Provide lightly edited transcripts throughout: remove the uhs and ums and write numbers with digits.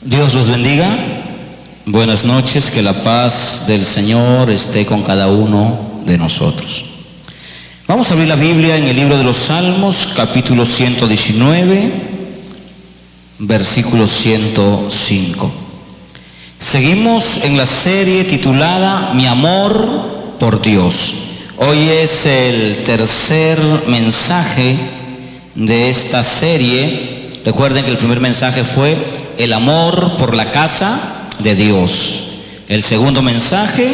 Dios los bendiga. Buenas noches, que la paz del Señor esté con cada uno de nosotros. Vamos a abrir la Biblia en el libro de los Salmos, capítulo 119, versículo 105. Seguimos en la serie titulada Mi amor por Dios. Hoy es el tercer mensaje de esta serie. Recuerden que el primer mensaje fue el amor por la casa de Dios. El segundo mensaje,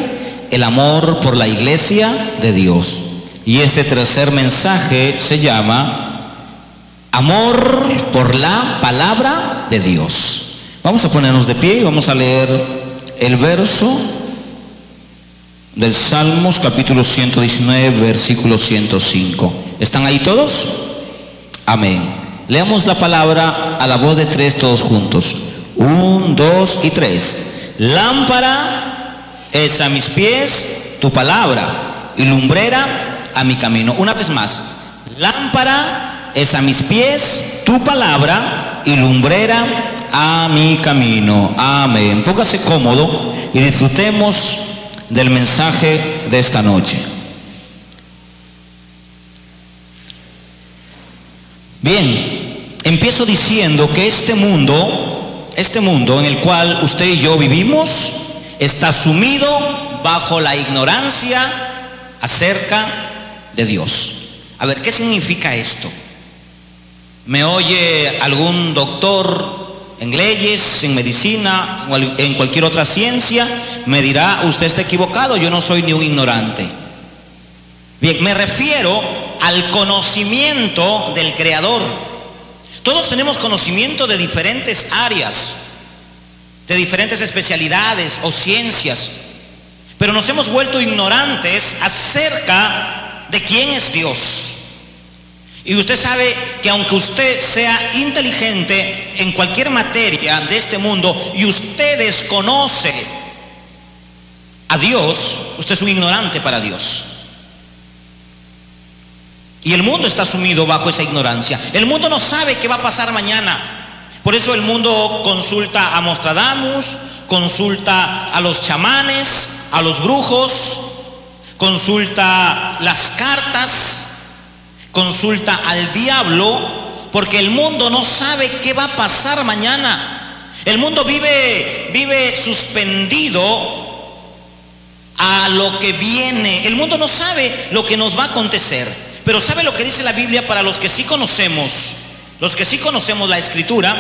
el amor por la iglesia de Dios. Y este tercer mensaje se llama amor por la palabra de Dios. Vamos a ponernos de pie y vamos a leer el verso del Salmos, capítulo 119, versículo 105. ¿Están ahí todos? Amén. Leamos la palabra a la voz de tres, todos juntos. 1, 2 y 3. Lámpara es a mis pies tu palabra y lumbrera a mi camino. Una vez más. Lámpara es a mis pies tu palabra y lumbrera a mi camino. Amén. Póngase cómodo y disfrutemos del mensaje de esta noche. Bien, empiezo diciendo que este mundo en el cual usted y yo vivimos está sumido bajo la ignorancia acerca de Dios. A ver, ¿qué significa esto? ¿Me oye algún doctor en leyes, en medicina o en cualquier otra ciencia? Me dirá, usted está equivocado, yo no soy ni un ignorante. Bien, me refiero al conocimiento del Creador. Todos tenemos conocimiento de diferentes áreas, de diferentes especialidades o ciencias, pero nos hemos vuelto ignorantes acerca de quién es Dios. Y usted sabe que aunque usted sea inteligente en cualquier materia de este mundo y usted desconoce a Dios, usted es un ignorante para Dios. Y el mundo está sumido bajo esa ignorancia. El mundo no sabe qué va a pasar mañana. Por eso el mundo consulta a Nostradamus, consulta a los chamanes, a los brujos, consulta las cartas, consulta al diablo, porque el mundo no sabe qué va a pasar mañana. El mundo vive suspendido a lo que viene. El mundo no sabe lo que nos va a acontecer. Pero ¿sabe lo que dice la Biblia para los que sí conocemos? Los que sí conocemos la Escritura.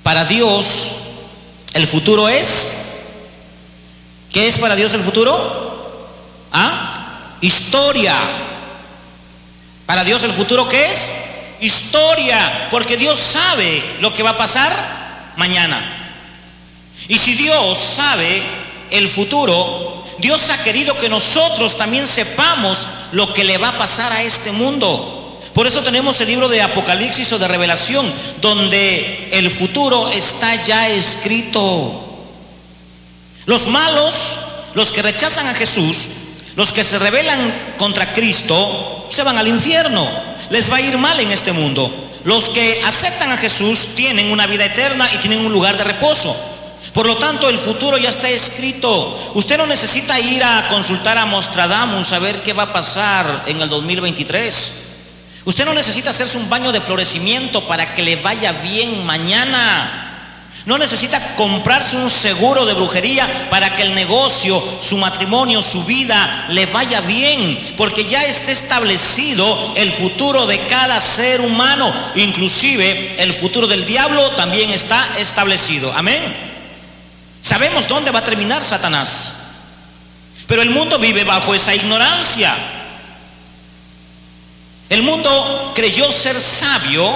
Para Dios el futuro es... ¿Qué es para Dios el futuro? Historia. Para Dios el futuro, ¿qué es? Historia. Porque Dios sabe lo que va a pasar mañana. Y si Dios sabe el futuro, Dios ha querido que nosotros también sepamos lo que le va a pasar a este mundo. Por eso tenemos el libro de Apocalipsis o de Revelación, donde el futuro está ya escrito. Los malos, los que rechazan a Jesús, los que se rebelan contra Cristo, se van al infierno. Les va a ir mal en este mundo. Los que aceptan a Jesús tienen una vida eterna y tienen un lugar de reposo. Por lo tanto, el futuro ya está escrito. Usted no necesita ir a consultar a Nostradamus a ver qué va a pasar en el 2023. Usted no necesita hacerse un baño de florecimiento para que le vaya bien mañana. No necesita comprarse un seguro de brujería para que el negocio, su matrimonio, su vida le vaya bien, porque ya está establecido el futuro de cada ser humano. Inclusive el futuro del diablo también está establecido. Amén. Sabemos dónde va a terminar Satanás, pero el mundo vive bajo esa ignorancia. El mundo creyó ser sabio,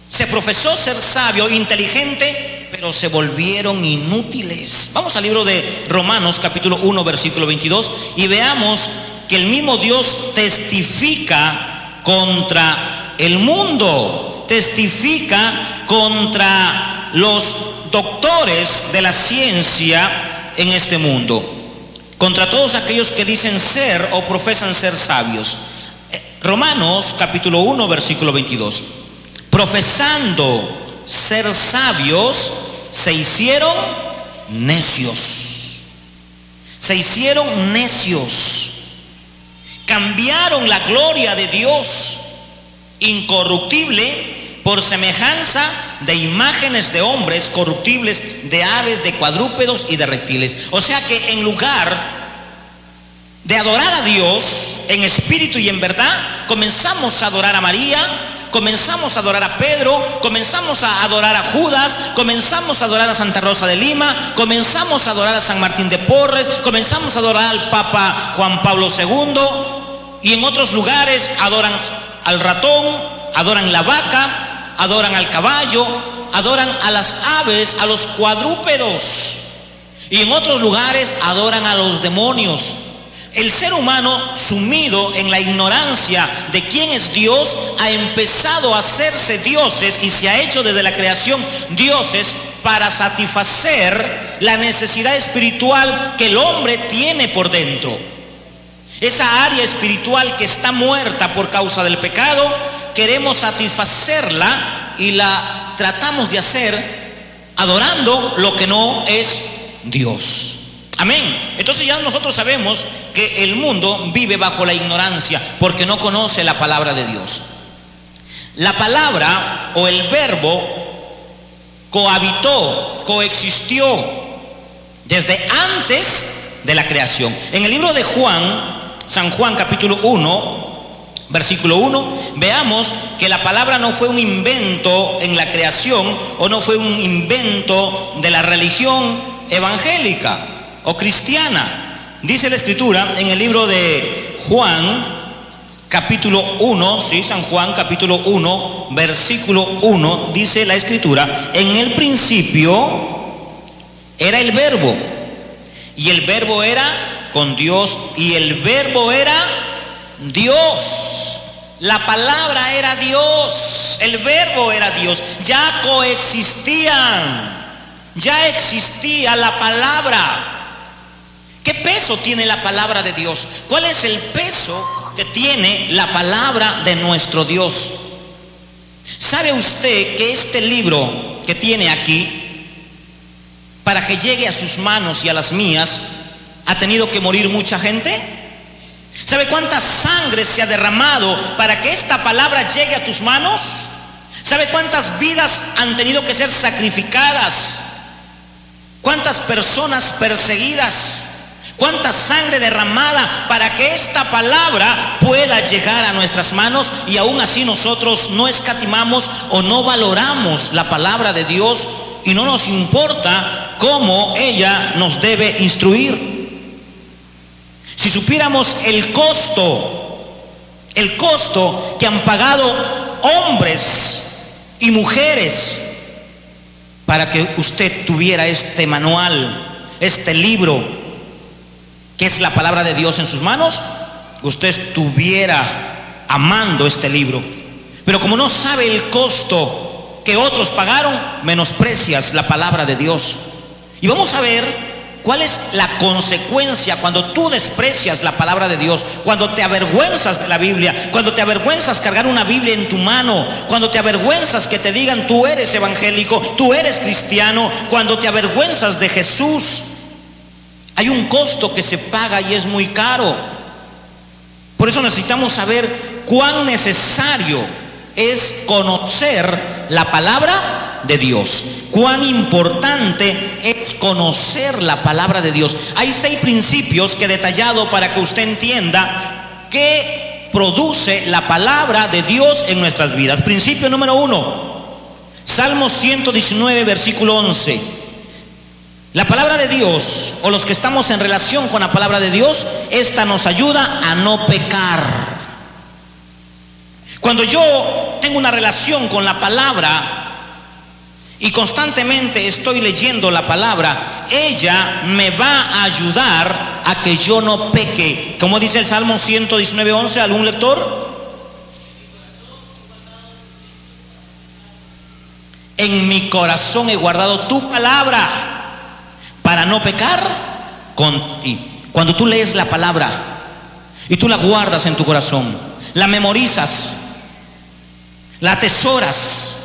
se profesó ser sabio, inteligente, pero se volvieron inútiles. Vamos al libro de Romanos, capítulo 1, versículo 22, y veamos que el mismo Dios testifica contra el mundo, testifica contra los doctores de la ciencia en este mundo, contra todos aquellos que dicen ser o profesan ser sabios. Romanos capítulo 1 versículo 22. Profesando ser sabios, se hicieron necios. Se hicieron necios. Cambiaron la gloria de Dios incorruptible por semejanza de imágenes de hombres corruptibles, de aves, de cuadrúpedos y de reptiles. O sea que en lugar de adorar a Dios en espíritu y en verdad, comenzamos a adorar a María, comenzamos a adorar a Pedro, comenzamos a adorar a Judas, comenzamos a adorar a Santa Rosa de Lima, comenzamos a adorar a San Martín de Porres, comenzamos a adorar al Papa Juan Pablo II, y en otros lugares adoran al ratón, adoran la vaca, adoran al caballo, adoran a las aves, a los cuadrúpedos, y en otros lugares adoran a los demonios. El ser humano, sumido en la ignorancia de quién es Dios, ha empezado a hacerse dioses y se ha hecho desde la creación dioses para satisfacer la necesidad espiritual que el hombre tiene por dentro. Esa área espiritual que está muerta por causa del pecado, queremos satisfacerla y la tratamos de hacer adorando lo que no es Dios. Amén. Entonces ya nosotros sabemos que el mundo vive bajo la ignorancia porque no conoce la palabra de Dios. La palabra o el verbo cohabitó, coexistió desde antes de la creación. En el libro de Juan, San Juan capítulo 1, versículo 1, veamos que la palabra no fue un invento en la creación o no fue un invento de la religión evangélica o cristiana. Dice la escritura en el libro de Juan capítulo 1, sí, San Juan capítulo 1, versículo 1, dice la escritura: en el principio era el verbo, y el verbo era con Dios, y el verbo era Dios. La palabra era Dios, el verbo era Dios. Ya coexistían, ya existía la palabra. ¿Qué peso tiene la palabra de Dios? ¿Cuál es el peso que tiene la palabra de nuestro Dios? ¿Sabe usted que este libro que tiene aquí, para que llegue a sus manos y a las mías, ha tenido que morir mucha gente? ¿Sabe cuánta sangre se ha derramado para que esta palabra llegue a tus manos? ¿Sabe cuántas vidas han tenido que ser sacrificadas? ¿Cuántas personas perseguidas? ¿Cuánta sangre derramada para que esta palabra pueda llegar a nuestras manos? Y aún así nosotros no escatimamos o no valoramos la palabra de Dios y no nos importa cómo ella nos debe instruir. Si supiéramos el costo que han pagado hombres y mujeres para que usted tuviera este manual, este libro, que es la palabra de Dios en sus manos, usted estuviera amando este libro. Pero como no sabe el costo que otros pagaron, menosprecias la palabra de Dios. Y vamos a ver cuál es la consecuencia cuando tú desprecias la palabra de Dios, cuando te avergüenzas de la Biblia, cuando te avergüenzas cargar una Biblia en tu mano, cuando te avergüenzas que te digan tú eres evangélico, tú eres cristiano, cuando te avergüenzas de Jesús. Hay un costo que se paga y es muy caro. Por eso necesitamos saber cuán necesario es conocer la palabra de Dios. Cuán importante es conocer la palabra de Dios. Hay 6 principios que he detallado para que usted entienda qué produce la palabra de Dios en nuestras vidas. Principio número 1, Salmo 119, versículo 11. La palabra de Dios, o los que estamos en relación con la palabra de Dios, esta nos ayuda a no pecar. Cuando yo tengo una relación con la palabra y constantemente estoy leyendo la palabra, ella me va a ayudar a que yo no peque. Como dice el Salmo 119, 11, ¿algún lector? En mi corazón he guardado tu palabra para no pecar con ti. Cuando tú lees la palabra y tú la guardas en tu corazón, la memorizas, la atesoras,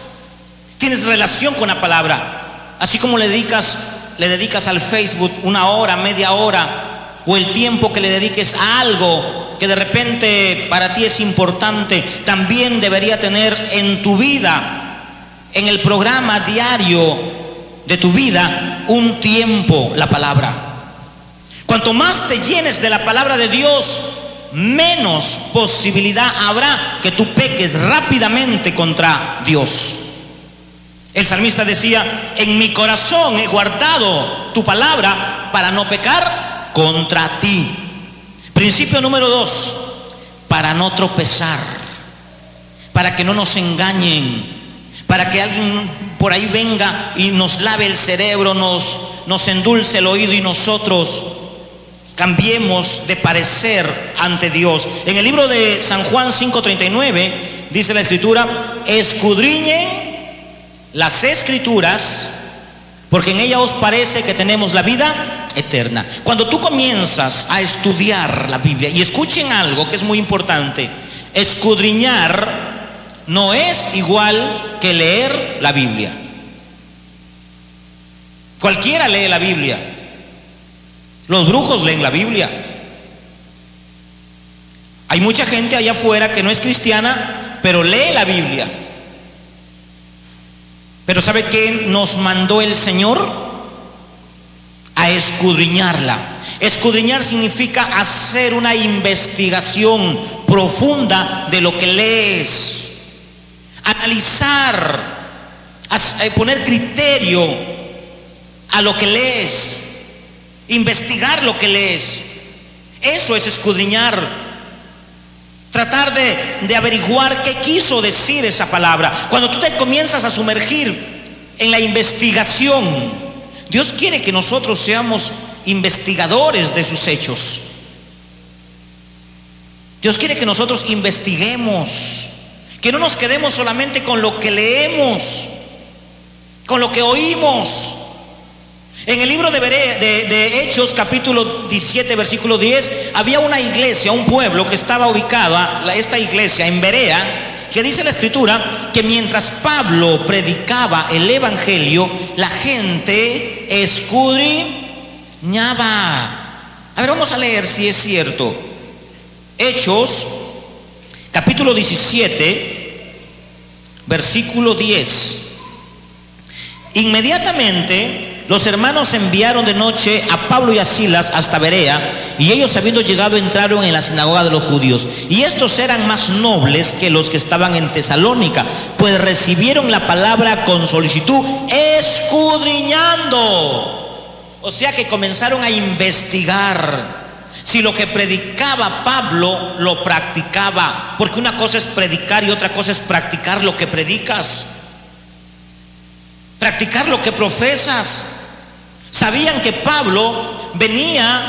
tienes relación con la palabra. Así como le dedicas al Facebook una hora, media hora, o el tiempo que le dediques a algo que de repente para ti es importante, también debería tener en tu vida, en el programa diario de tu vida, un tiempo la palabra. Cuanto más te llenes de la palabra de Dios, menos posibilidad habrá que tú peques rápidamente contra Dios. El salmista decía: en mi corazón he guardado tu palabra para no pecar contra ti. Principio número 2, para no tropezar, para que no nos engañen, para que alguien por ahí venga y nos lave el cerebro, nos endulce el oído y nosotros cambiemos de parecer ante Dios. En el libro de San Juan 5:39 dice la Escritura: escudriñen las Escrituras, porque en ella os parece que tenemos la vida eterna. Cuando tú comienzas a estudiar la Biblia, y escuchen algo que es muy importante, escudriñar no es igual que leer la Biblia. Cualquiera lee la Biblia. Los brujos leen la Biblia. Hay mucha gente allá afuera que no es cristiana, pero lee la Biblia. Pero ¿sabe qué nos mandó el Señor? A escudriñarla. Escudriñar significa hacer una investigación profunda de lo que lees, analizar, poner criterio a lo que lees, investigar lo que lees. Eso es escudriñar. Tratar de averiguar qué quiso decir esa palabra. Cuando tú te comienzas a sumergir en la investigación, Dios quiere que nosotros seamos investigadores de sus hechos. Dios quiere que nosotros investiguemos, que no nos quedemos solamente con lo que leemos, con lo que oímos. En el libro de Hechos, capítulo 17, versículo 10, había una iglesia, un pueblo que estaba ubicada, esta iglesia, en Berea, que dice la Escritura que mientras Pablo predicaba el evangelio, la gente escudriñaba. A ver, vamos a leer si es cierto. Hechos, capítulo 17, versículo 10. Inmediatamente los hermanos enviaron de noche a Pablo y a Silas hasta Berea, y ellos, habiendo llegado, entraron en la sinagoga de los judíos. Y estos eran más nobles que los que estaban en Tesalónica, pues recibieron la palabra con solicitud, escudriñando. O sea que comenzaron a investigar si lo que predicaba Pablo lo practicaba, porque una cosa es predicar y otra cosa es practicar lo que predicas, practicar lo que profesas. Sabían que Pablo venía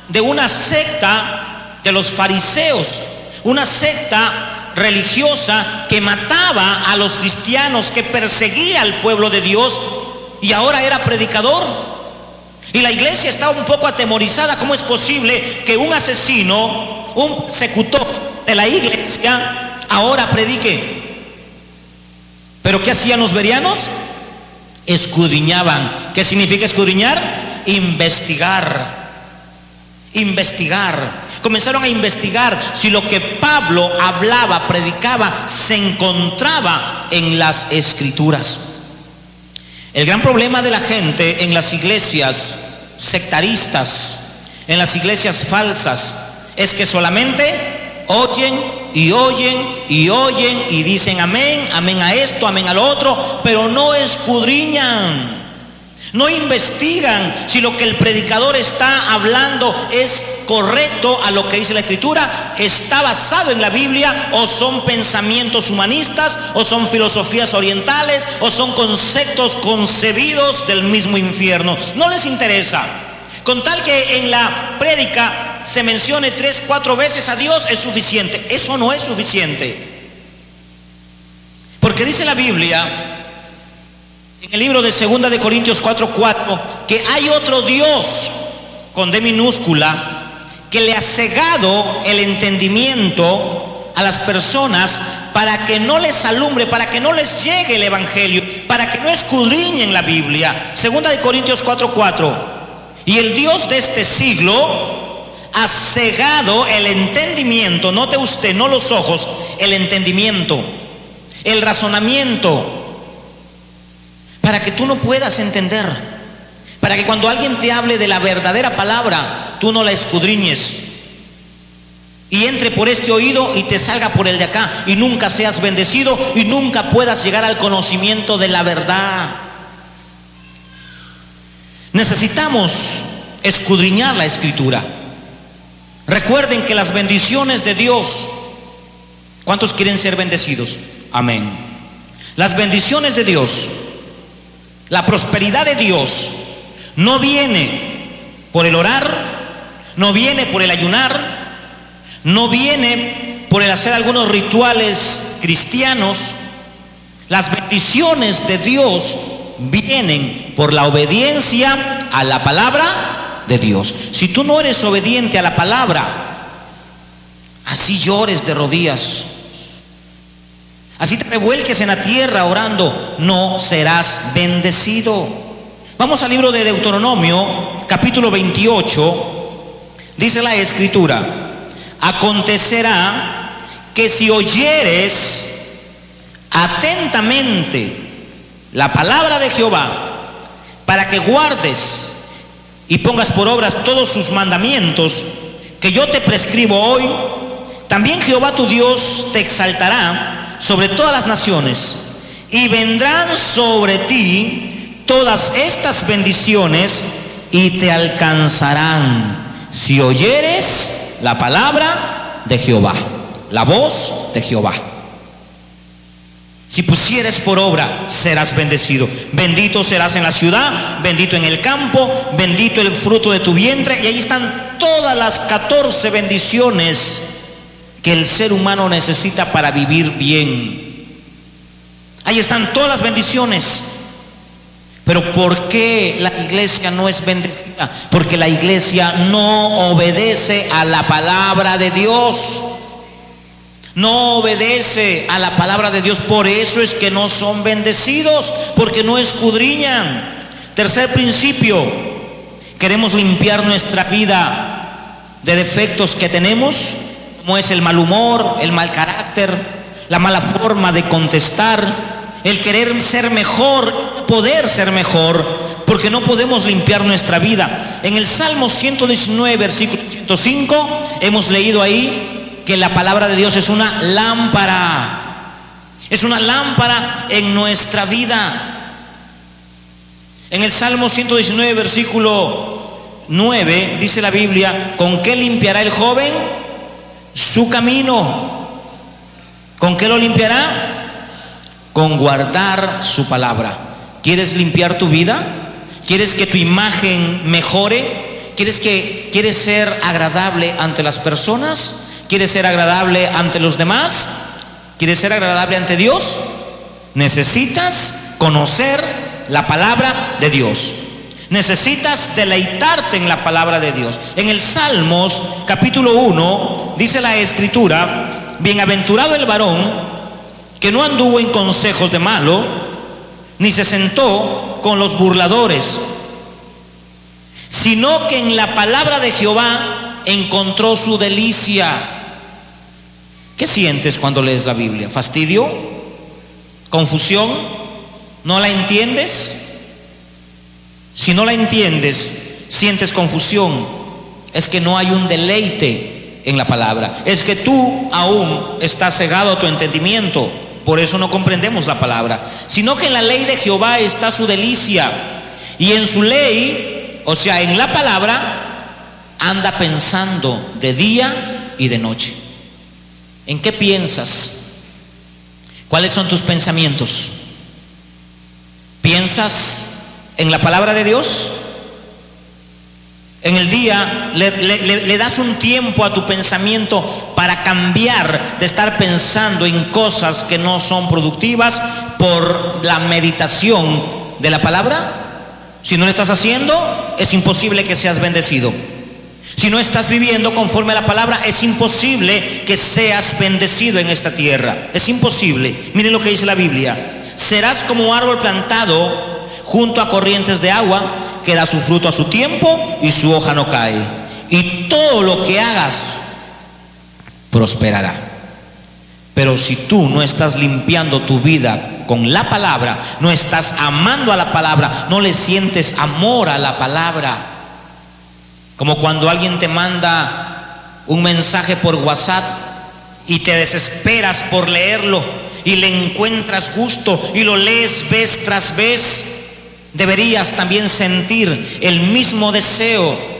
de una secta de los fariseos, una secta religiosa que mataba a los cristianos, que perseguía al pueblo de Dios, y ahora era predicador. Y la iglesia estaba un poco atemorizada. ¿Cómo es posible que un asesino, un persecutor de la iglesia, ahora predique? ¿Pero qué hacían los bereanos? Escudriñaban. ¿Qué significa escudriñar? Investigar. Comenzaron a investigar si lo que Pablo hablaba, predicaba, se encontraba en las Escrituras. El gran problema de la gente en las iglesias sectaristas, en las iglesias falsas, es que solamente oyen y dicen amén, amén a esto, amén a lo otro, pero no escudriñan, no investigan si lo que el predicador está hablando es correcto a lo que dice la Escritura, está basado en la Biblia, o son pensamientos humanistas, o son filosofías orientales, o son conceptos concebidos del mismo infierno. No les interesa. Con tal que en la prédica se mencione 3, 4 veces a Dios, es suficiente. Eso no es suficiente, porque dice la Biblia en el libro de 2 de Corintios 4:4 que hay otro Dios con D minúscula que le ha cegado el entendimiento a las personas para que no les alumbre, para que no les llegue el evangelio, para que no escudriñen la Biblia. Segunda de Corintios 4:4. Y el Dios de este siglo ha cegado el entendimiento, note usted, no los ojos, el entendimiento, el razonamiento, para que tú no puedas entender, para que cuando alguien te hable de la verdadera palabra, tú no la escudriñes y entre por este oído y te salga por el de acá, y nunca seas bendecido y nunca puedas llegar al conocimiento de la verdad. Necesitamos escudriñar la Escritura. Recuerden que las bendiciones de Dios, ¿cuántos quieren ser bendecidos? Amén. Las bendiciones de Dios, la prosperidad de Dios, no viene por el orar, no viene por el ayunar, no viene por el hacer algunos rituales cristianos. Las bendiciones de Dios vienen por la obediencia a la palabra de Dios. Si tú no eres obediente a la palabra, así llores de rodillas, así te revuelques en la tierra orando, no serás bendecido. Vamos al libro de Deuteronomio, capítulo 28. Dice la Escritura: acontecerá que si oyeres atentamente la palabra de Jehová, para que guardes y pongas por obra todos sus mandamientos que yo te prescribo hoy, también Jehová tu Dios te exaltará sobre todas las naciones, y vendrán sobre ti todas estas bendiciones y te alcanzarán si oyeres la palabra de Jehová, la voz de Jehová. Si pusieres por obra, serás bendecido. Bendito serás en la ciudad, bendito en el campo, bendito el fruto de tu vientre. Y ahí están todas las 14 bendiciones que el ser humano necesita para vivir bien. Ahí están todas las bendiciones. Pero ¿por qué la iglesia no es bendecida? Porque la iglesia no obedece a la palabra de Dios. No obedece a la palabra de Dios. Por eso es que no son bendecidos, porque no escudriñan. Tercer principio: queremos limpiar nuestra vida de defectos que tenemos, como es el mal humor, el mal carácter, la mala forma de contestar, el querer ser mejor, poder ser mejor, porque no podemos limpiar nuestra vida. En el Salmo 119, versículo 105, hemos leído ahí que la palabra de Dios es una lámpara en nuestra vida. En el Salmo 119, versículo 9, dice la Biblia: ¿con qué limpiará el joven su camino? ¿Con qué lo limpiará? Con guardar su palabra. ¿Quieres limpiar tu vida? ¿Quieres que tu imagen mejore? ¿Quieres ser agradable ante las personas? ¿Quieres ser agradable ante los demás? ¿Quieres ser agradable ante Dios? Necesitas conocer la palabra de Dios. Necesitas deleitarte en la palabra de Dios. En el Salmos capítulo 1 dice la Escritura: bienaventurado el varón que no anduvo en consejos de malos, ni se sentó con los burladores, sino que en la palabra de Jehová encontró su delicia. ¿Qué sientes cuando lees la Biblia? ¿Fastidio? ¿Confusión? ¿No la entiendes? Si no la entiendes, sientes confusión, es que no hay un deleite en la palabra, es que tú aún estás cegado a tu entendimiento. Por eso no comprendemos la palabra, sino que en la ley de Jehová está su delicia, y en su ley, o sea, en la palabra, anda pensando de día y de noche. ¿En qué piensas? ¿Cuáles son tus pensamientos? ¿Piensas en la palabra de Dios? En el día le das un tiempo a tu pensamiento para cambiar de estar pensando en cosas que no son productivas por la meditación de la palabra. Si no lo estás haciendo, es imposible que seas bendecido. Si no estás viviendo conforme a la palabra, es imposible que seas bendecido en esta tierra. Es imposible. Miren lo que dice la Biblia: serás como árbol plantado junto a corrientes de agua, que da su fruto a su tiempo y su hoja no cae. Y todo lo que hagas prosperará. Pero si tú no estás limpiando tu vida con la palabra, no estás amando a la palabra, no le sientes amor a la palabra, como cuando alguien te manda un mensaje por WhatsApp y te desesperas por leerlo y le encuentras gusto y lo lees vez tras vez, deberías también sentir el mismo deseo,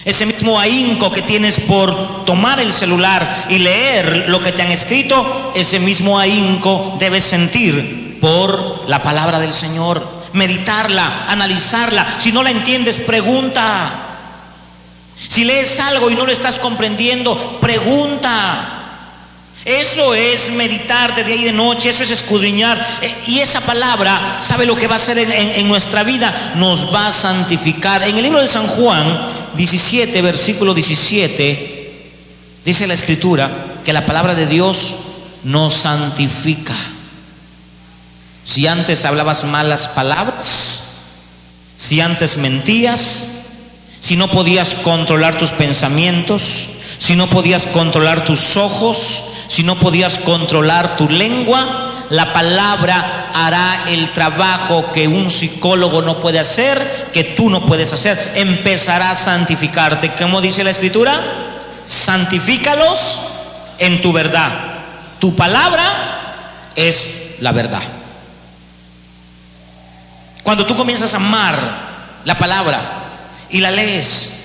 ese mismo ahínco que tienes por tomar el celular y leer lo que te han escrito. Ese mismo ahínco debes sentir por la palabra del Señor, meditarla, analizarla. Si no la entiendes, pregunta. Si lees algo y no lo estás comprendiendo, pregunta. Eso es meditar de día y de noche, eso es escudriñar. Y esa palabra sabe lo que va a hacer en nuestra vida, nos va a santificar. En el libro de San Juan 17, versículo 17, dice la Escritura que la palabra de Dios nos santifica. Si antes hablabas malas palabras, si antes mentías, si no podías controlar tus pensamientos, si no podías controlar tus ojos, si no podías controlar tu lengua, la palabra hará el trabajo que un psicólogo no puede hacer, que tú no puedes hacer. Empezará a santificarte. ¿Cómo dice la Escritura? Santifícalos en tu verdad. Tu palabra es la verdad. Cuando tú comienzas a amar la palabra y la lees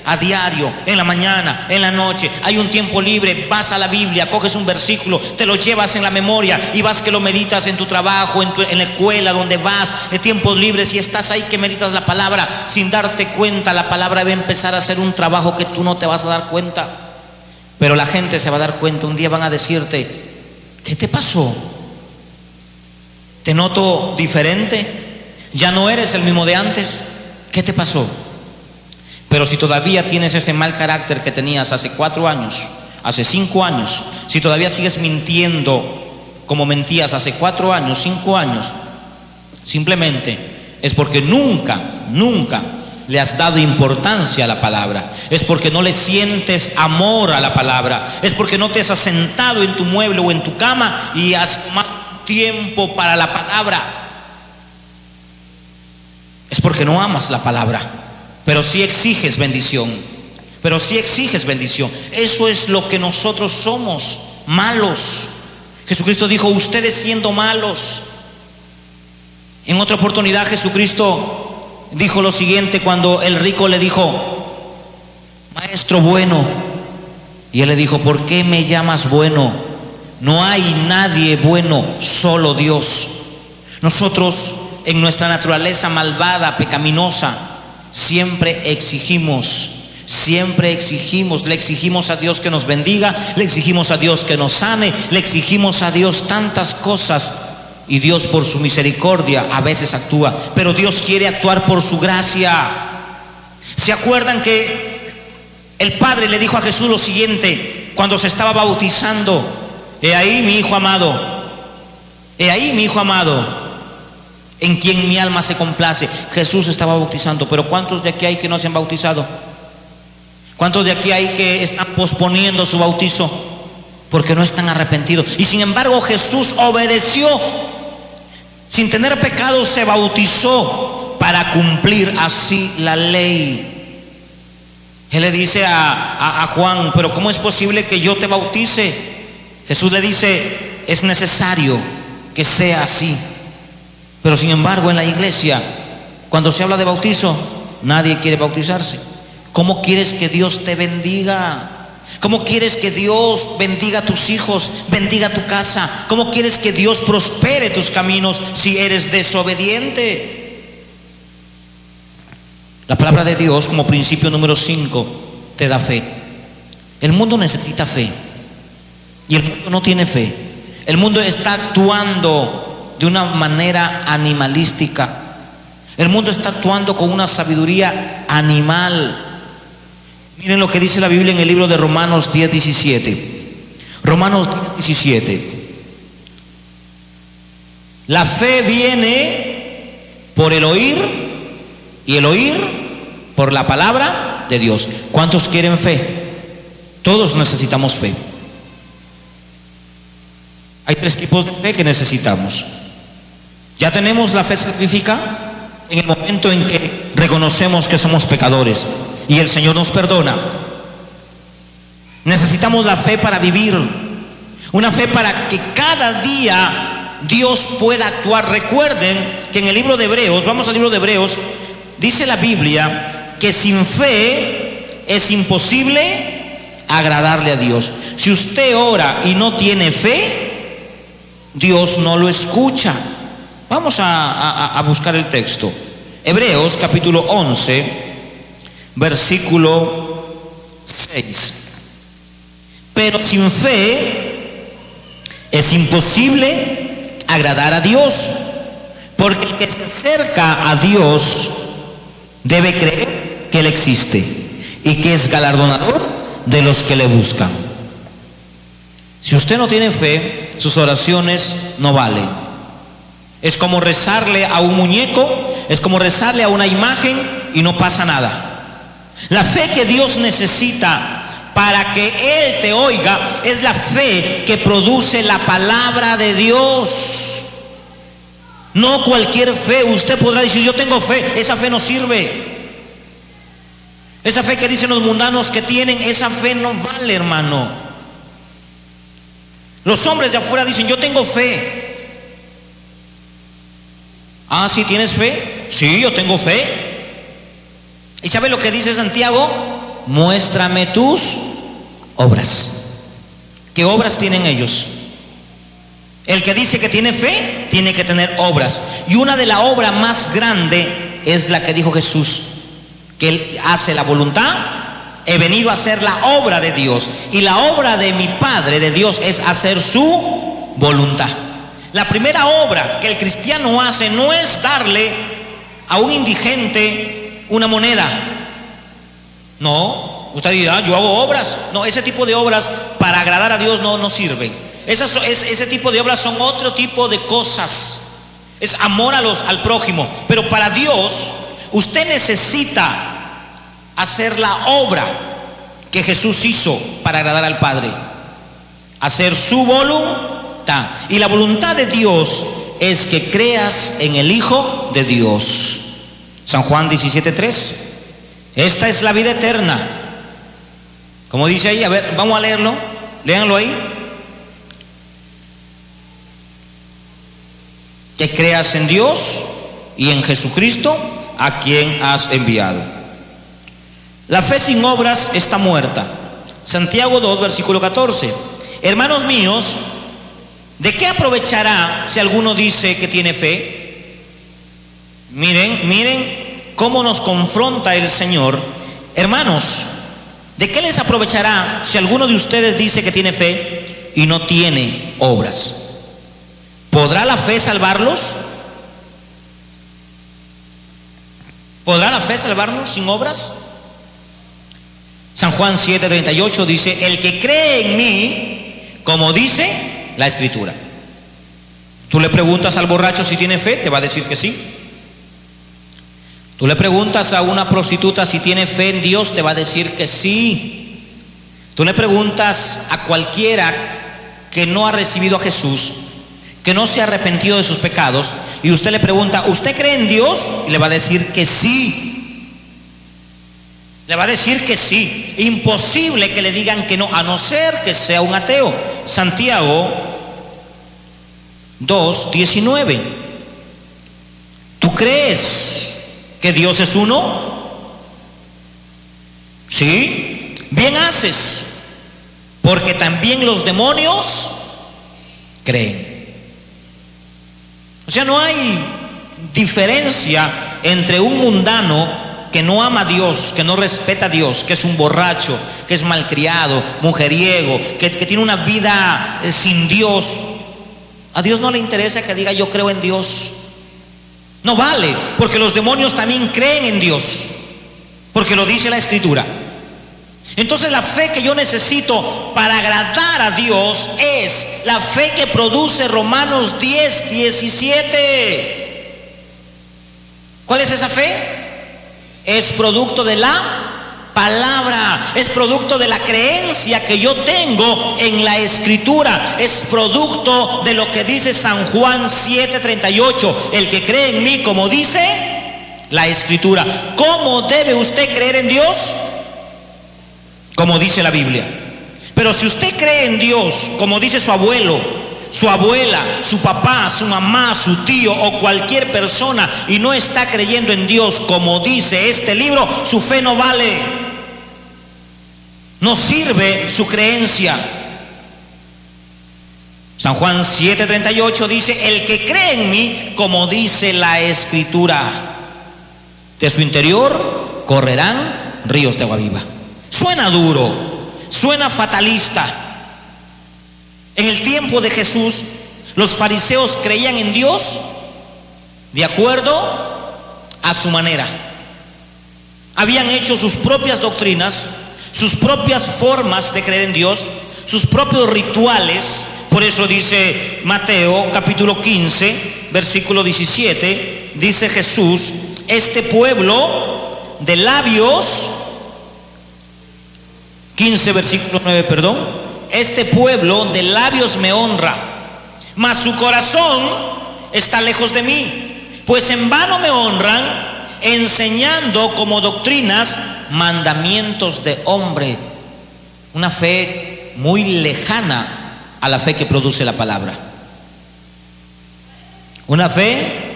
a diario, en la mañana, en la noche, hay un tiempo libre, vas a la Biblia, coges un versículo, te lo llevas en la memoria y vas que lo meditas en tu trabajo, en la escuela, donde vas, en tiempos libres, y estás ahí que meditas la palabra sin darte cuenta. La palabra va a empezar a hacer un trabajo que tú no te vas a dar cuenta, pero la gente se va a dar cuenta. Un día van a decirte: ¿qué te pasó? Te noto diferente, ya no eres el mismo de antes. ¿Qué te pasó? Pero si todavía tienes ese mal carácter que tenías hace 4 años, hace 5 años, si todavía sigues mintiendo como mentías hace 4 años, 5 años, simplemente es porque nunca le has dado importancia a la palabra. Es porque no le sientes amor a la palabra. Es porque no te has sentado en tu mueble o en tu cama y has tomado tiempo para la palabra. Es porque no amas la palabra. Pero sí exiges bendición. Eso es lo que nosotros somos, malos. Jesucristo dijo: ustedes siendo malos. En otra oportunidad Jesucristo dijo lo siguiente cuando el rico le dijo: maestro bueno. Y él le dijo: ¿por qué me llamas bueno? No hay nadie bueno, solo Dios. Nosotros, en nuestra naturaleza malvada, pecaminosa, siempre exigimos, le exigimos a Dios que nos bendiga, le exigimos a Dios que nos sane, le exigimos a Dios tantas cosas, y Dios por su misericordia a veces actúa, pero Dios quiere actuar por su gracia. ¿Se acuerdan que el Padre le dijo a Jesús lo siguiente cuando se estaba bautizando? He ahí mi hijo amado, en quien mi alma se complace. Jesús estaba bautizando, pero ¿cuántos de aquí hay que no se han bautizado? ¿Cuántos de aquí hay que están posponiendo su bautizo porque no están arrepentidos? Y sin embargo Jesús obedeció, sin tener pecado se bautizó para cumplir así la ley. Él le dice a Juan: pero ¿cómo es posible que yo te bautice? Jesús le dice: es necesario que sea así. Pero sin embargo en la iglesia, cuando se habla de bautizo, nadie quiere bautizarse. ¿Cómo quieres que Dios te bendiga? ¿Cómo quieres que Dios bendiga a tus hijos, bendiga tu casa? ¿Cómo quieres que Dios prospere tus caminos si eres desobediente? La palabra de Dios, como principio número 5, te da fe. El mundo necesita fe y el mundo no tiene fe. El mundo está actuando de una manera animalística. El mundo está actuando con una sabiduría animal. Miren lo que dice la Biblia en el libro de Romanos 10:17. Romanos 10:17. La fe viene por el oír y el oír por la palabra de Dios. ¿Cuántos quieren fe? Todos necesitamos fe. Hay 3 tipos de fe que necesitamos. Ya tenemos la fe salvífica en el momento en que reconocemos que somos pecadores y el Señor nos perdona. Necesitamos la fe para vivir, una fe para que cada día Dios pueda actuar. Recuerden que en el libro de Hebreos, vamos al libro de Hebreos, dice la Biblia que sin fe es imposible agradarle a Dios. Si usted ora y no tiene fe, Dios no lo escucha. Vamos a buscar el texto. Hebreos capítulo 11, versículo 6. Pero sin fe es imposible agradar a Dios, porque el que se acerca a Dios debe creer que Él existe y que es galardonador de los que le buscan. Si usted no tiene fe, sus oraciones no valen. Es como rezarle a un muñeco, es como rezarle a una imagen y no pasa nada. La fe que Dios necesita para que Él te oiga es la fe que produce la palabra de Dios. No cualquier fe. Usted podrá decir: yo tengo fe. Esa fe no sirve. Esa fe que dicen los mundanos que tienen, esa fe no vale, hermano. Los hombres de afuera dicen: yo tengo fe. Ah, ¿sí tienes fe? Sí, yo tengo fe. ¿Y sabe lo que dice Santiago? Muéstrame tus obras. ¿Qué obras tienen ellos? El que dice que tiene fe, tiene que tener obras. Y una de las obras más grandes es la que dijo Jesús, que Él hace la voluntad. He venido a hacer la obra de Dios. Y la obra de mi Padre, de Dios, es hacer su voluntad. La primera obra que el cristiano hace no es darle a un indigente una moneda. No, usted dirá: yo hago obras. No, ese tipo de obras para agradar a Dios no sirven. Ese tipo de obras son otro tipo de cosas. Es amor al prójimo. Pero para Dios, usted necesita hacer la obra que Jesús hizo para agradar al Padre. Hacer su voluntad. Y la voluntad de Dios es que creas en el Hijo de Dios. San Juan 17:3. Esta es la vida eterna. Como dice ahí, a ver, vamos a leerlo. Léanlo ahí. Que creas en Dios y en Jesucristo, a quien has enviado. La fe sin obras está muerta. Santiago 2, versículo 14. Hermanos míos, ¿de qué aprovechará si alguno dice que tiene fe? Miren cómo nos confronta el Señor. Hermanos, ¿de qué les aprovechará si alguno de ustedes dice que tiene fe y no tiene obras? ¿Podrá la fe salvarlos? ¿Podrá la fe salvarnos sin obras? San Juan 7:38 dice: el que cree en mí, como dice la Escritura. Tú le preguntas al borracho si tiene fe, te va a decir que sí. Tú le preguntas a una prostituta si tiene fe en Dios, te va a decir que sí. Tú le preguntas a cualquiera que no ha recibido a Jesús, que no se ha arrepentido de sus pecados, y usted le pregunta: ¿usted cree en Dios? Y le va a decir que sí. Le va a decir que sí. Imposible que le digan que no, a no ser que sea un ateo. Santiago 2:19. ¿Tú crees que Dios es uno? Sí. Bien haces, porque también los demonios creen. O sea, no hay diferencia entre un mundano que no ama a Dios, que no respeta a Dios, que es un borracho, que es malcriado, mujeriego, que tiene una vida sin Dios. A Dios no le interesa que diga: yo creo en Dios. No vale, porque los demonios también creen en Dios, porque lo dice la Escritura. Entonces la fe que yo necesito para agradar a Dios es la fe que produce Romanos 10:17. ¿Cuál es esa fe? Es producto de la palabra, es producto de la creencia que yo tengo en la Escritura, es producto de lo que dice San Juan 7:38, el que cree en mí, como dice la Escritura. ¿Cómo debe usted creer en Dios? Como dice la Biblia. Pero si usted cree en Dios como dice su abuelo, su abuela, su papá, su mamá, su tío o cualquier persona, y no está creyendo en Dios como dice este libro, su fe no vale. No sirve su creencia. San Juan 7:38 dice: el que cree en mí, como dice la Escritura, de su interior correrán ríos de agua viva. Suena duro, suena fatalista. En el tiempo de Jesús, los fariseos creían en Dios de acuerdo a su manera. Habían hecho sus propias doctrinas, sus propias formas de creer en Dios, sus propios rituales. Por eso dice Mateo capítulo 15, versículo 17, dice Jesús: este pueblo de labios, 15 versículo 9, perdón, este pueblo de labios me honra, mas su corazón está lejos de mí, pues en vano me honran, enseñando como doctrinas mandamientos de hombre. Una fe muy lejana a la fe que produce la palabra. Una fe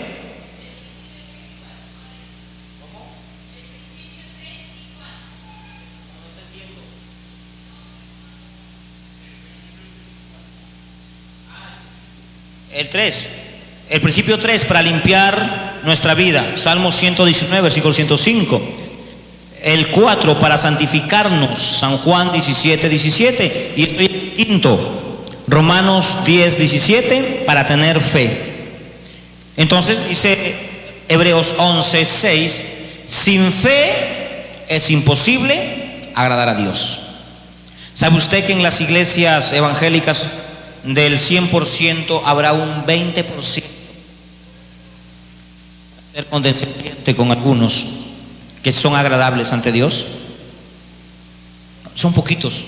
el principio 3 para limpiar nuestra vida, Salmo 119 versículo 105. El 4 para santificarnos, San Juan 17:17. Y el quinto, Romanos 10:17, para tener fe. Entonces dice Hebreos 11:6, sin fe es imposible agradar a Dios. ¿Sabe usted que en las iglesias evangélicas del 100% habrá un 20% ser condescendiente con algunos que son agradables ante Dios? Son poquitos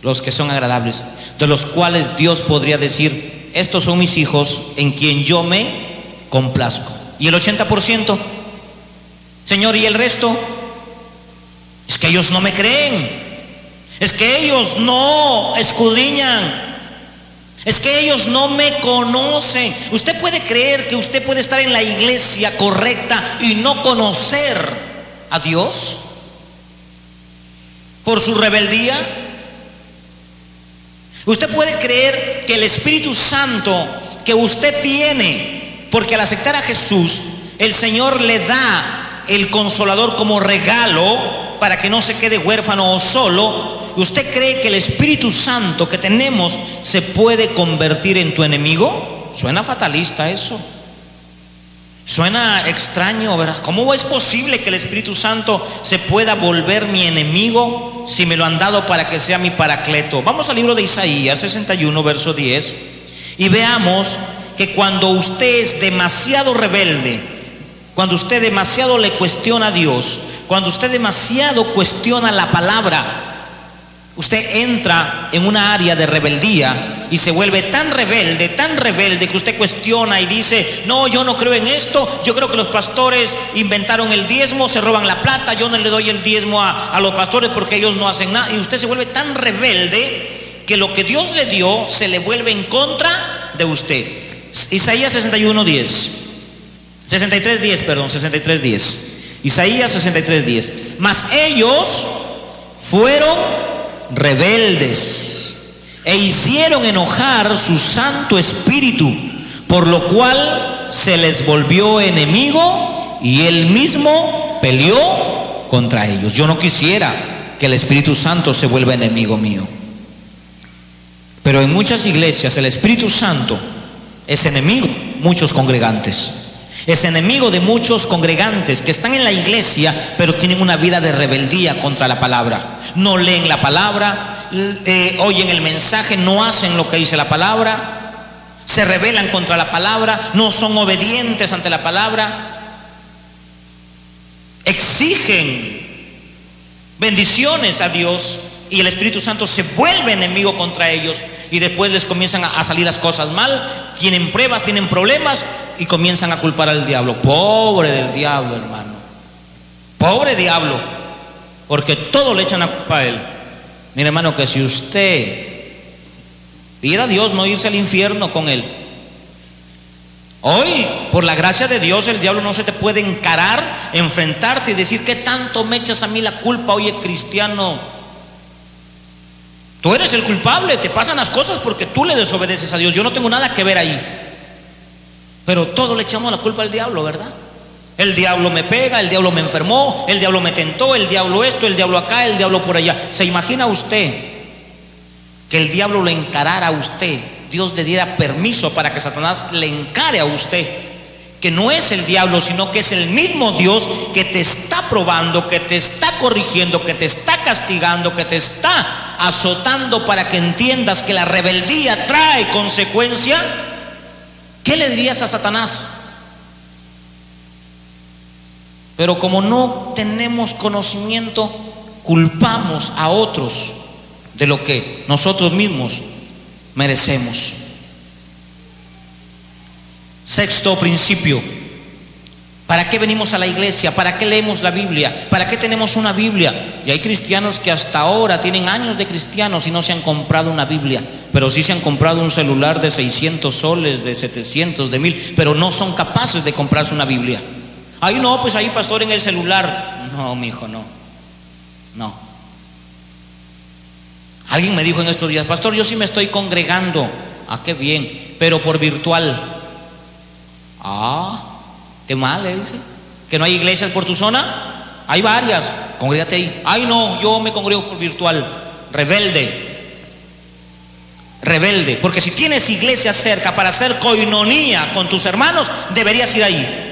los que son agradables, de los cuales Dios podría decir: estos son mis hijos en quien yo me complazco. Y el 80%, Señor, ¿y el resto? Es que ellos no me creen, es que ellos no escudriñan, es que ellos no me conocen. ¿Usted puede creer que usted puede estar en la iglesia correcta y no conocer a Dios por su rebeldía? ¿Usted puede creer que el Espíritu Santo que usted tiene, porque al aceptar a Jesús, el Señor le da el Consolador como regalo para que no se quede huérfano o solo? ¿Usted cree que el Espíritu Santo que tenemos se puede convertir en tu enemigo? Suena fatalista eso. Suena extraño, ¿verdad? ¿Cómo es posible que el Espíritu Santo se pueda volver mi enemigo si me lo han dado para que sea mi paracleto? Vamos al libro de Isaías 61, verso 10, y veamos que cuando usted es demasiado rebelde, cuando usted demasiado le cuestiona a Dios, cuando usted demasiado cuestiona la palabra, usted entra en una área de rebeldía y se vuelve tan rebelde que usted cuestiona y dice: no, yo no creo en esto, yo creo que los pastores inventaron el diezmo, se roban la plata, yo no le doy el diezmo a los pastores porque ellos no hacen nada. Y usted se vuelve tan rebelde que lo que Dios le dio se le vuelve en contra de usted. Isaías 63:10. Isaías 63:10. Mas ellos fueron rebeldes e hicieron enojar su Santo Espíritu, por lo cual se les volvió enemigo y él mismo peleó contra ellos. Yo no quisiera que el Espíritu Santo se vuelva enemigo mío, pero en muchas iglesias el Espíritu Santo es enemigo de muchos congregantes. Es enemigo de muchos congregantes que están en la iglesia, pero tienen una vida de rebeldía contra la palabra. No leen la palabra, oyen el mensaje, no hacen lo que dice la palabra, se rebelan contra la palabra, no son obedientes ante la palabra, exigen bendiciones a Dios y el Espíritu Santo se vuelve enemigo contra ellos, y después les comienzan a salir las cosas mal, tienen pruebas, tienen problemas y comienzan a culpar al diablo. Pobre del diablo, hermano, pobre diablo, porque todo le echan la culpa a él. Mire, hermano, que si usted pida a Dios no irse al infierno con él, hoy, por la gracia de Dios, el diablo no se te puede encarar, enfrentarte y decir: ¿qué tanto me echas a mí la culpa? Oye, cristiano, tú eres el culpable, te pasan las cosas porque tú le desobedeces a Dios, yo no tengo nada que ver ahí. Pero todo le echamos la culpa al diablo, ¿verdad? El diablo me pega, el diablo me enfermó, el diablo me tentó, el diablo esto, el diablo acá, el diablo por allá. ¿Se imagina usted que el diablo le encarara a usted? Dios le diera permiso para que Satanás le encare a usted, que no es el diablo, sino que es el mismo Dios que te está probando, que te está corrigiendo, que te está castigando, que te está azotando para que entiendas que la rebeldía trae consecuencia. ¿Qué le dirías a Satanás? Pero como no tenemos conocimiento, culpamos a otros de lo que nosotros mismos merecemos. Sexto principio: ¿para qué venimos a la iglesia? ¿Para qué leemos la Biblia? ¿Para qué tenemos una Biblia? Y hay cristianos que hasta ahora tienen años de cristianos y no se han comprado una Biblia, pero sí se han comprado un celular de 600 soles, de 700, de 1000, pero no son capaces de comprarse una Biblia. Ay, no, pues ahí, pastor, en el celular. No, mi hijo, no. Alguien me dijo en estos días: pastor, yo sí me estoy congregando. Ah, qué bien, pero por virtual. Ah, qué mal, le dije. ¿Que no hay iglesias por tu zona? Hay varias, congrégate ahí. Ay, no, yo me congrego por virtual. Rebelde, porque si tienes iglesia cerca para hacer coinonía con tus hermanos, deberías ir ahí.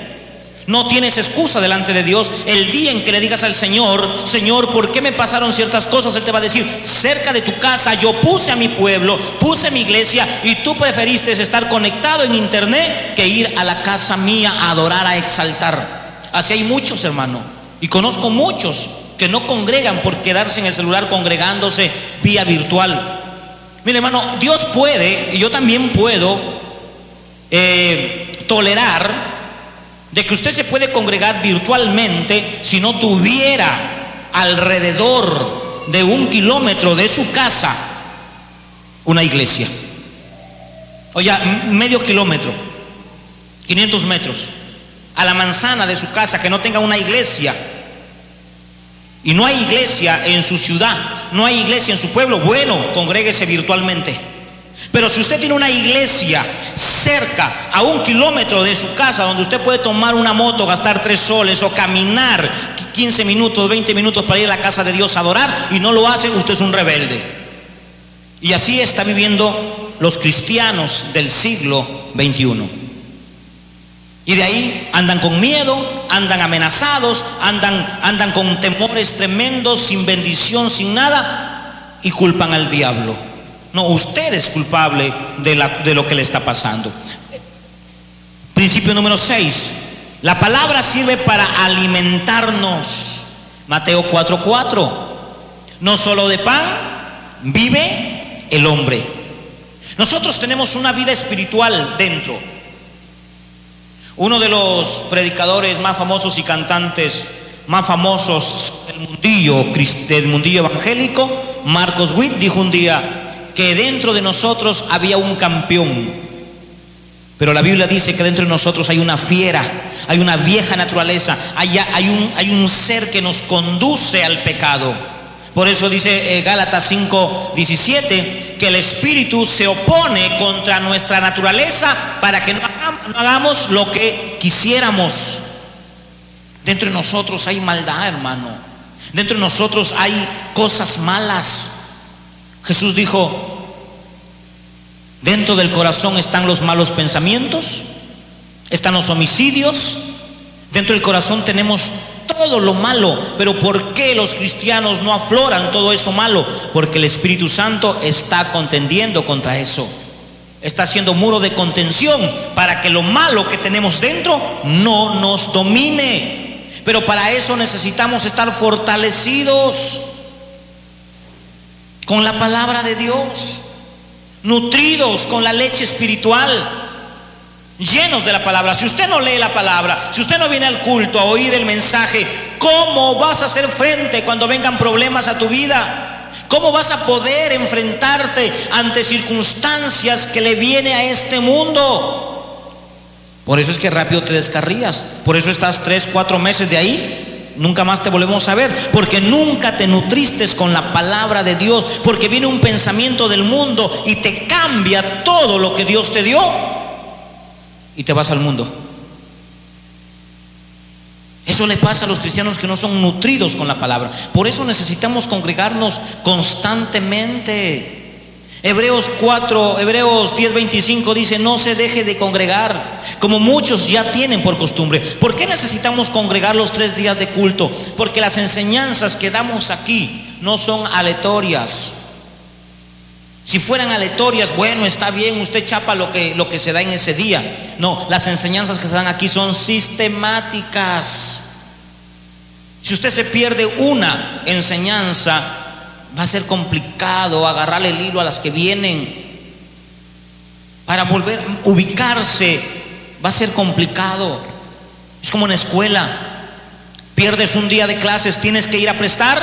No tienes excusa delante de Dios. El día en que le digas al Señor: Señor, ¿por qué me pasaron ciertas cosas?, Él te va a decir: cerca de tu casa yo puse a mi pueblo, puse mi iglesia, y tú preferiste estar conectado en internet que ir a la casa mía a adorar, a exaltar. Así hay muchos, hermano, y conozco muchos que no congregan por quedarse en el celular congregándose vía virtual. Mire, hermano, Dios puede, y yo también puedo tolerar de que usted se puede congregar virtualmente si no tuviera alrededor de 1 kilómetro de su casa una iglesia. O ya, medio kilómetro, 500 metros, a la manzana de su casa, que no tenga una iglesia. Y no hay iglesia en su ciudad, no hay iglesia en su pueblo, bueno, congréguese virtualmente. Pero si usted tiene una iglesia cerca, a 1 kilómetro de su casa, donde usted puede tomar una moto, gastar 3 soles, o caminar 15 minutos, 20 minutos para ir a la casa de Dios a adorar, y no lo hace, usted es un rebelde. Y así está viviendo los cristianos del siglo XXI. Y de ahí andan con miedo, andan amenazados, andan con temores tremendos, sin bendición, sin nada, y culpan al diablo. No, usted es culpable de lo que le está pasando. Principio número 6: la palabra sirve para alimentarnos. Mateo 4:4: no solo de pan vive el hombre. Nosotros tenemos una vida espiritual dentro. Uno de los predicadores más famosos y cantantes más famosos del mundillo evangélico, Marcos Witt, dijo un día que dentro de nosotros había un campeón, pero la Biblia dice que dentro de nosotros hay una fiera, hay una vieja naturaleza, hay un ser que nos conduce al pecado. Por eso dice Gálatas 5:17 que el espíritu se opone contra nuestra naturaleza para que no hagamos lo que quisiéramos. Dentro de nosotros hay maldad, hermano. Dentro de nosotros hay cosas malas. Jesús dijo: dentro del corazón están los malos pensamientos, están los homicidios, dentro del corazón tenemos todo lo malo. Pero ¿por qué los cristianos no afloran todo eso malo? Porque el Espíritu Santo está contendiendo contra eso. Está haciendo muro de contención para que lo malo que tenemos dentro no nos domine. Pero para eso necesitamos estar fortalecidos con la palabra de Dios, nutridos con la leche espiritual, llenos de la palabra. Si usted no lee la palabra, si usted no viene al culto a oír el mensaje, ¿cómo vas a hacer frente cuando vengan problemas a tu vida? ¿Cómo vas a poder enfrentarte ante circunstancias que le viene a este mundo? Por eso es que rápido te descarrías. Por eso estás 3-4 meses de ahí, nunca más te volvemos a ver, porque nunca te nutriste con la palabra de Dios, porque viene un pensamiento del mundo y te cambia todo lo que Dios te dio y te vas al mundo. Eso le pasa a los cristianos que no son nutridos con la palabra. Por eso necesitamos congregarnos constantemente. Hebreos 10:25 dice: no se deje de congregar, como muchos ya tienen por costumbre. ¿Por qué necesitamos congregar los 3 días de culto? Porque las enseñanzas que damos aquí no son aleatorias. Si fueran aleatorias, bueno, está bien, usted chapa lo que se da en ese día. No, las enseñanzas que se dan aquí son sistemáticas. Si usted se pierde una enseñanza, va a ser complicado agarrarle el hilo a las que vienen. Para volver a ubicarse va a ser complicado. Es como en la escuela, pierdes un día de clases, tienes que ir a prestar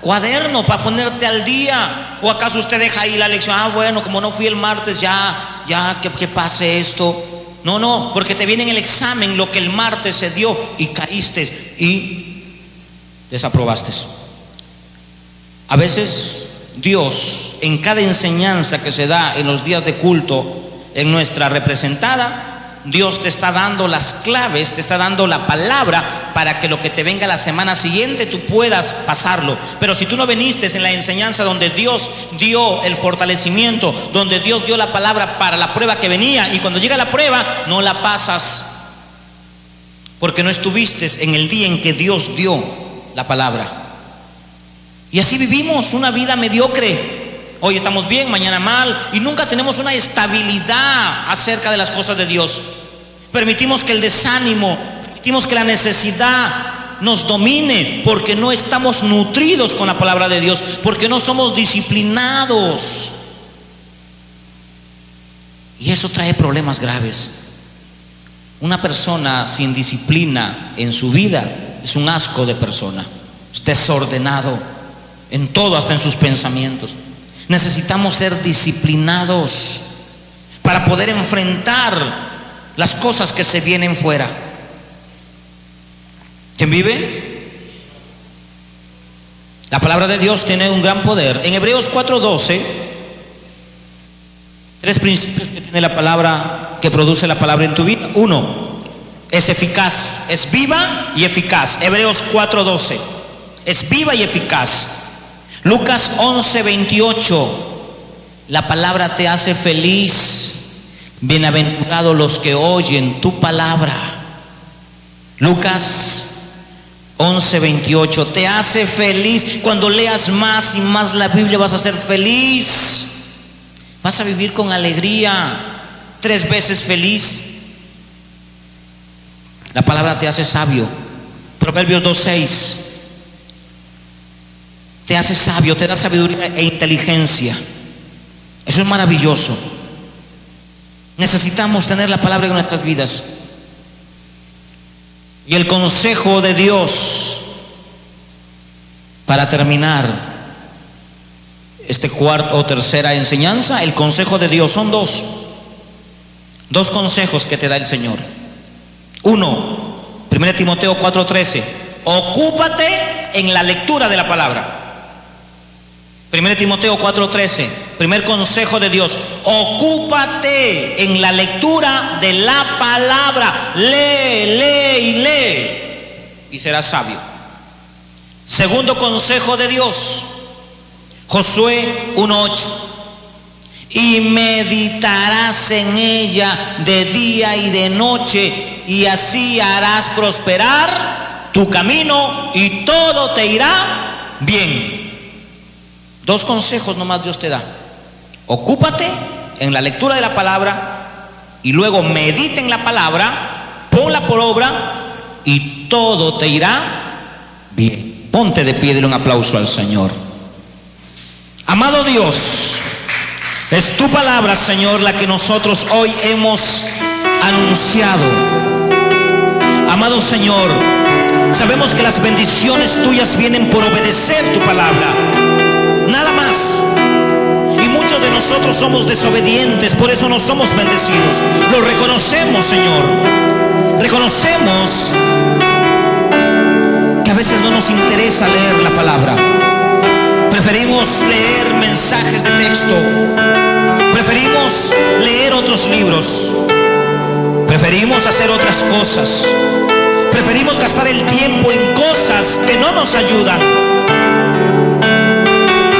cuaderno para ponerte al día. ¿O acaso usted deja ahí la lección? Bueno, como no fui el martes, ya que pase esto. No, porque te viene en el examen lo que el martes se dio y caíste y desaprobaste. A veces Dios, en cada enseñanza que se da en los días de culto, en nuestra representada, Dios te está dando las claves, te está dando la palabra para que lo que te venga la semana siguiente tú puedas pasarlo. Pero si tú no viniste en la enseñanza donde Dios dio el fortalecimiento, donde Dios dio la palabra para la prueba que venía, y cuando llega la prueba no la pasas, porque no estuviste en el día en que Dios dio la palabra. Y así vivimos una vida mediocre. Hoy estamos bien, mañana mal, y nunca tenemos una estabilidad acerca de las cosas de Dios. Permitimos que el desánimo, permitimos que la necesidad nos domine, porque no estamos nutridos con la palabra de Dios, porque no somos disciplinados. Y eso trae problemas graves. Una persona sin disciplina en su vida es un asco de persona, es desordenado en todo, hasta en sus pensamientos. Necesitamos ser disciplinados para poder enfrentar las cosas que se vienen fuera. ¿Quién vive? La palabra de Dios tiene un gran poder. En Hebreos 4:12, 3 principios que tiene la palabra, que produce la palabra en tu vida. 1, es eficaz, es viva y eficaz. Hebreos 4:12, es viva y eficaz. Lucas 11:28, la palabra te hace feliz. Bienaventurados los que oyen tu palabra. Lucas 11:28, te hace feliz. Cuando leas más y más la Biblia vas a ser feliz. Vas a vivir con alegría, 3 veces feliz. La palabra te hace sabio. Proverbios 2:6, te hace sabio, te da sabiduría e inteligencia. Eso es maravilloso. Necesitamos tener la palabra en nuestras vidas. Y el consejo de Dios, para terminar este cuarto o tercera enseñanza, el consejo de Dios son dos consejos que te da el Señor. 1, 1 Timoteo 4:13, ocúpate en la lectura de la palabra. 1 Timoteo 4:13, primer consejo de Dios: ocúpate en la lectura de la palabra. Lee y serás sabio. Segundo consejo de Dios, Josué 1:8, y meditarás en ella de día y de noche, y así harás prosperar tu camino y todo te irá bien. 2 consejos nomás Dios te da: ocúpate en la lectura de la palabra, y luego medita en la palabra, ponla por obra y todo te irá bien. Ponte de pie, dale un aplauso al Señor. Amado Dios, es tu palabra, Señor, la que nosotros hoy hemos anunciado. Amado Señor, sabemos que las bendiciones tuyas vienen por obedecer tu palabra, nada más. Y muchos de nosotros somos desobedientes, por eso no somos bendecidos. Lo reconocemos, Señor. Reconocemos que a veces no nos interesa leer la palabra. Preferimos leer mensajes de texto. Preferimos leer otros libros. Preferimos hacer otras cosas. Preferimos gastar el tiempo en cosas que no nos ayudan.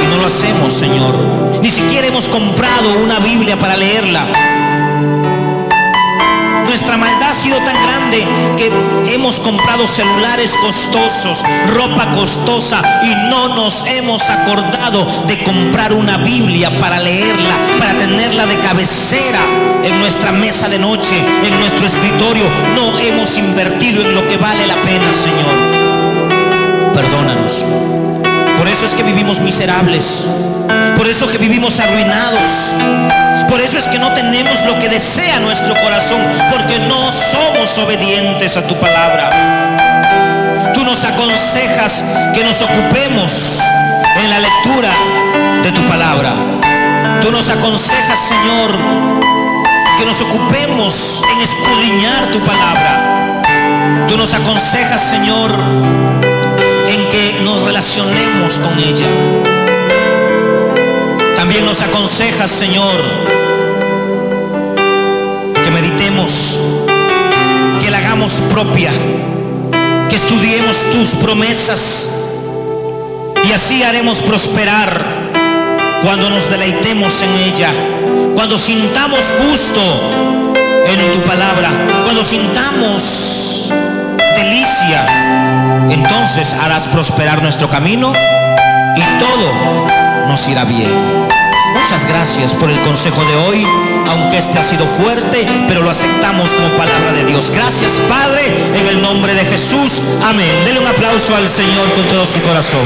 Y no lo hacemos, Señor. Ni siquiera hemos comprado una Biblia para leerla. Nuestra maldad ha sido tan grande que hemos comprado celulares costosos, ropa costosa, y no nos hemos acordado de comprar una Biblia para leerla, para tenerla de cabecera en nuestra mesa de noche, en nuestro escritorio. No hemos invertido en lo que vale la pena, Señor. Perdónanos. Por eso es que vivimos miserables. Por eso es que vivimos arruinados. Por eso es que no tenemos lo que desea nuestro corazón, porque no somos obedientes a tu palabra. Tú nos aconsejas que nos ocupemos en la lectura de tu palabra. Tú nos aconsejas, Señor, que nos ocupemos en escudriñar tu palabra. Tú nos aconsejas, Señor, en que nos relacionemos con ella. También nos aconsejas, Señor, que meditemos, que la hagamos propia, que estudiemos tus promesas, y así haremos prosperar cuando nos deleitemos en ella, cuando sintamos gusto en tu palabra, cuando sintamos delicia, entonces harás prosperar nuestro camino y todo nos irá bien. Muchas gracias por el consejo de hoy, aunque este ha sido fuerte, pero lo aceptamos como palabra de Dios. Gracias, Padre, en el nombre de Jesús. Amén. Denle un aplauso al Señor con todo su corazón.